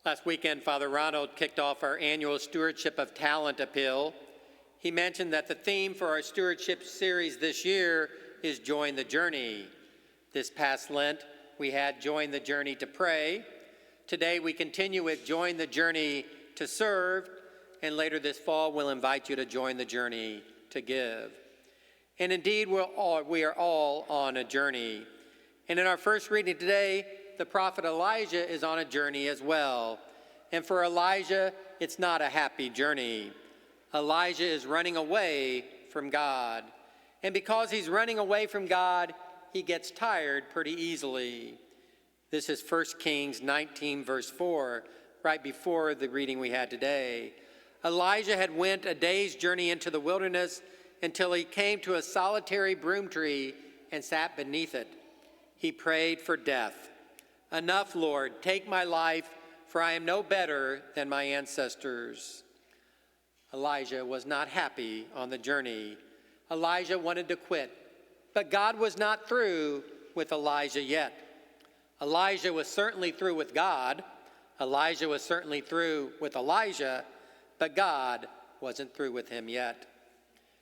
Last weekend, Father Ronald kicked off our annual Stewardship of Talent appeal. He mentioned that the theme for our stewardship series this year is Join the Journey. This past Lent, we had Join the Journey to Pray. Today, we continue with Join the Journey to Serve, and later this fall, we'll invite you to join the journey to give. And indeed, we are all on a journey. And in our first reading today, the prophet Elijah is on a journey as well. And for Elijah, it's not a happy journey. Elijah is running away from God. And because he's running away from God, he gets tired pretty easily. This is 1 Kings 19, verse 4, right before the reading we had today. Elijah had went a day's journey into the wilderness until he came to a solitary broom tree and sat beneath it. He prayed for death. "Enough, Lord, take my life, for I am no better than my ancestors." Elijah was not happy on the journey. Elijah wanted to quit, but God was not through with Elijah yet. Elijah was certainly through with God. Elijah was certainly through with Elijah, but God wasn't through with him yet.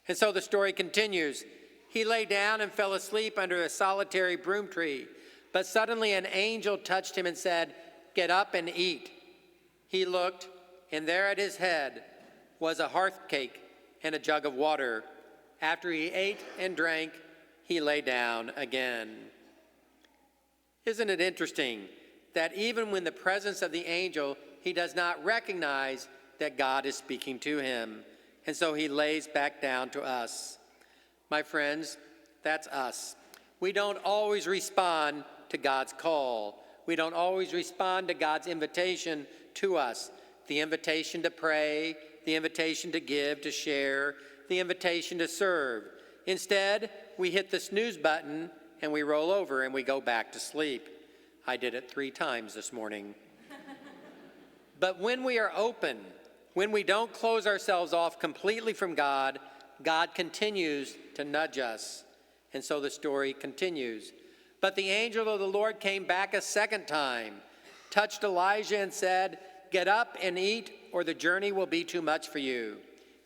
And so the story continues. He lay down and fell asleep under a solitary broom tree. But suddenly an angel touched him and said, "Get up and eat." He looked, and there at his head was a hearth cake and a jug of water. After he ate and drank, he lay down again. Isn't it interesting that even when the presence of the angel, he does not recognize that God is speaking to him, and so he lays back down to us. My friends, that's us. We don't always respond to God's call. We don't always respond to God's invitation to us. The invitation to pray, the invitation to give, to share, the invitation to serve. Instead, we hit the snooze button and we roll over and we go back to sleep. I did it 3 times this morning. But when we are open, when we don't close ourselves off completely from God, God continues to nudge us. And so the story continues. But the angel of the Lord came back a second time, touched Elijah and said, "Get up and eat, or the journey will be too much for you."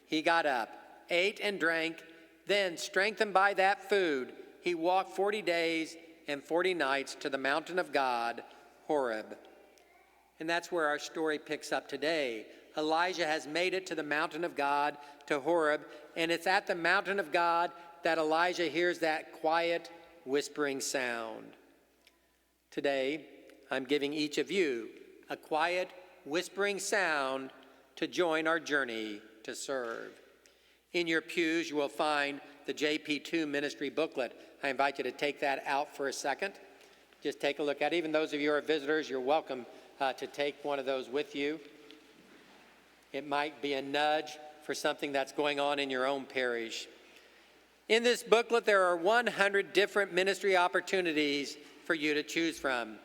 He got up, ate and drank, then, strengthened by that food, he walked 40 days and 40 nights to the mountain of God, Horeb. And that's where our story picks up today. Elijah has made it to the mountain of God, to Horeb, and it's at the mountain of God that Elijah hears that quiet, whispering sound. Today, I'm giving each of you a quiet, whispering sound to join our journey to serve. In your pews, you will find the JP2 ministry booklet. I invite you to take that out for a second. Just take a look at it. Even those of you who are visitors, you're welcome to take one of those with you. It might be a nudge for something that's going on in your own parish. In this booklet, there are 100 different ministry opportunities for you to choose from.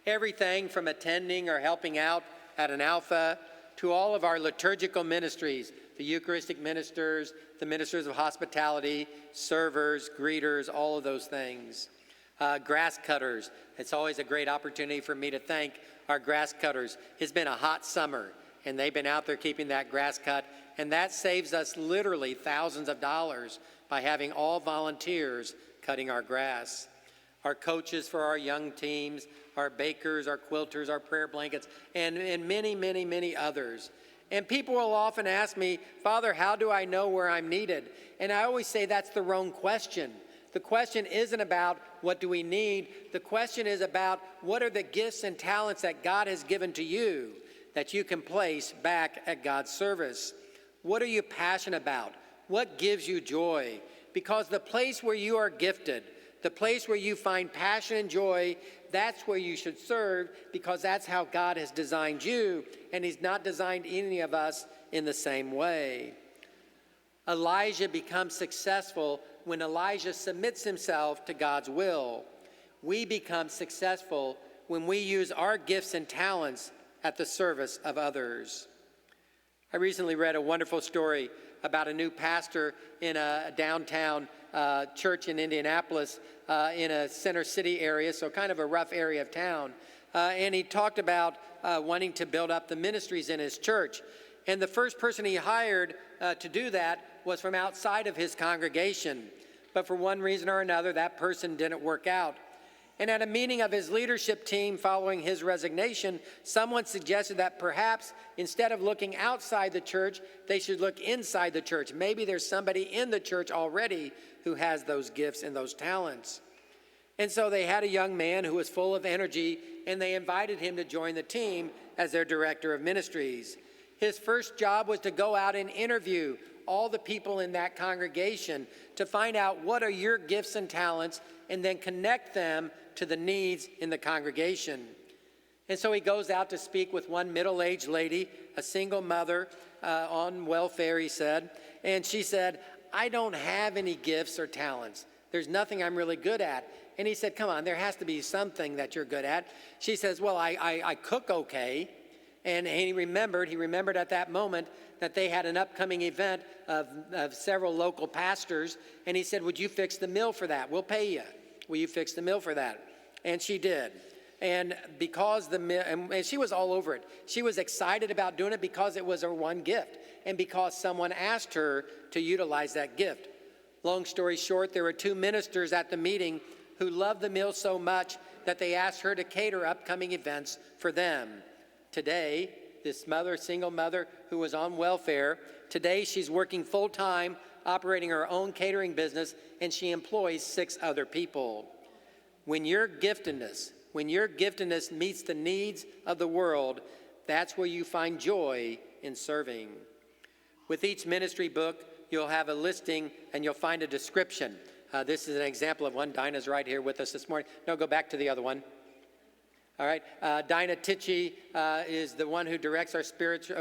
Everything from attending or helping out at an Alpha to all of our liturgical ministries, the Eucharistic ministers, the ministers of hospitality, servers, greeters, all of those things. Grass cutters. It's always a great opportunity for me to thank our grass cutters. It's been a hot summer, and they've been out there keeping that grass cut, and that saves us literally thousands of dollars by having all volunteers cutting our grass. Our coaches for our young teams, our bakers, our quilters, our prayer blankets, and many, many, many others. And people will often ask me, "Father, how do I know where I'm needed?" And I always say that's the wrong question. The question isn't about what do we need. The question is about what are the gifts and talents that God has given to you that you can place back at God's service. What are you passionate about? What gives you joy? Because the place where you are gifted, the place where you find passion and joy, that's where you should serve, because that's how God has designed you, and he's not designed any of us in the same way. Elijah becomes successful when Elijah submits himself to God's will. We become successful when we use our gifts and talents at the service of others. I recently read a wonderful story about a new pastor in a downtown church in Indianapolis in a center city area, so kind of a rough area of town. and he talked about wanting to build up the ministries in his church. And the first person he hired to do that was from outside of his congregation. But for one reason or another, that person didn't work out. And at a meeting of his leadership team following his resignation, someone suggested that perhaps instead of looking outside the church, they should look inside the church. Maybe there's somebody in the church already who has those gifts and those talents. And so they had a young man who was full of energy, and they invited him to join the team as their director of ministries. His first job was to go out and interview all the people in that congregation to find out what are your gifts and talents, and then connect them to the needs in the congregation. And so he goes out to speak with one middle-aged lady, a single mother on welfare, he said. And she said, "I don't have any gifts or talents. There's nothing I'm really good at." And he said, "Come on, there has to be something that you're good at." She says, "Well, I cook okay." And he remembered at that moment that they had an upcoming event of several local pastors. And he said, "Would you fix the meal for that? We'll pay you. Will you fix the meal for that?" And she did. And because and she was all over it. She was excited about doing it because it was her one gift and because someone asked her to utilize that gift. Long story short, there were two ministers at the meeting who loved the meal so much that they asked her to cater upcoming events for them. Today, this single mother who was on welfare, today she's working full-time, operating her own catering business, and she employs 6 other people. When your giftedness meets the needs of the world, that's where you find joy in serving. With each ministry book, you'll have a listing and you'll find a description. This is an example of one. Dinah's right here with us this morning. No, go back to the other one. All right, Dinah Tichy is the one who directs our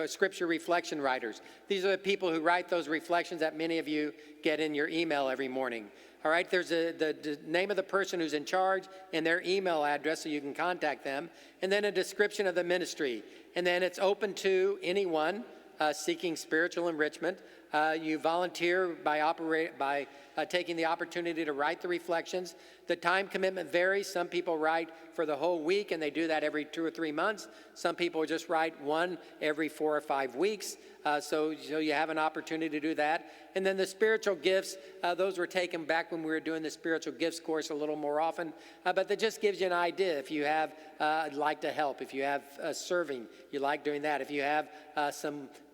scripture reflection writers. These are the people who write those reflections that many of you get in your email every morning. All right, there's the name of the person who's in charge and their email address so you can contact them, and then a description of the ministry. And then it's open to anyone seeking spiritual enrichment. You volunteer by taking the opportunity to write the reflections. The time commitment varies. Some people write for the whole week, and they do that every 2 or 3 months. Some people just write one every 4 or 5 weeks. So you have an opportunity to do that. And then the spiritual gifts, those were taken back when we were doing the spiritual gifts course a little more often. But that just gives you an idea. If you have like to help, if you have serving, you like doing that. If you have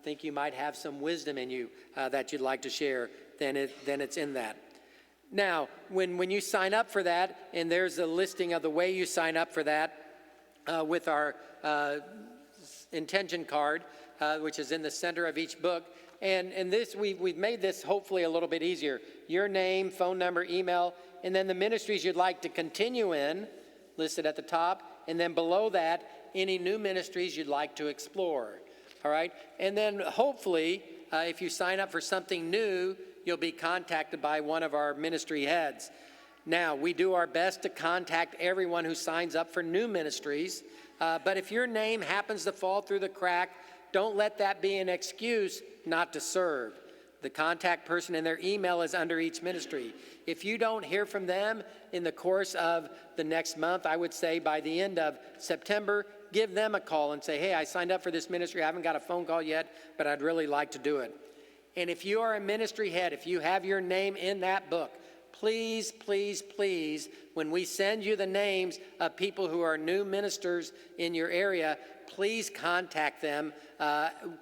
think you might have some wisdom in you that you'd like to share, then it's in that. Now, when you sign up for that, and there's a listing of the way you sign up for that with our intention card, which is in the center of each book. And this we've made this hopefully a little bit easier. Your name, phone number, email, and then the ministries you'd like to continue in, listed at the top, and then below that, any new ministries you'd like to explore. All right, and then hopefully, if you sign up for something new, you'll be contacted by one of our ministry heads. Now, we do our best to contact everyone who signs up for new ministries, but if your name happens to fall through the crack, don't let that be an excuse not to serve. The contact person and their email is under each ministry. If you don't hear from them in the course of the next month, I would say by the end of September, give them a call and say, "Hey, I signed up for this ministry. I haven't got a phone call yet, but I'd really like to do it." And if you are a ministry head, if you have your name in that book, please, please, please, when we send you the names of people who are new ministers in your area, please contact them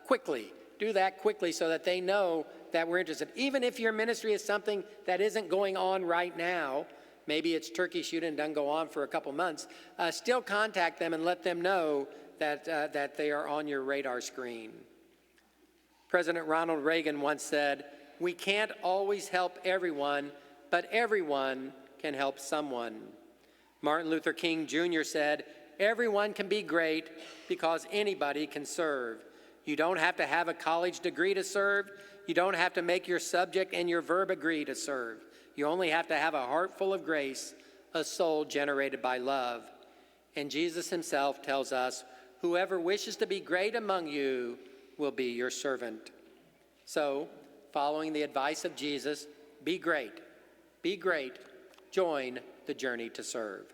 quickly. Do that quickly so that they know that we're interested. Even if your ministry is something that isn't going on right now, maybe it's turkey shooting and doesn't go on for a couple months, still contact them and let them know that they are on your radar screen. President Ronald Reagan once said, "We can't always help everyone, but everyone can help someone." Martin Luther King Jr. said, "Everyone can be great because anybody can serve." You don't have to have a college degree to serve. You don't have to make your subject and your verb agree to serve. You only have to have a heart full of grace, a soul generated by love. And Jesus himself tells us, "Whoever wishes to be great among you will be your servant." So, following the advice of Jesus, be great. Be great. Join the journey to serve.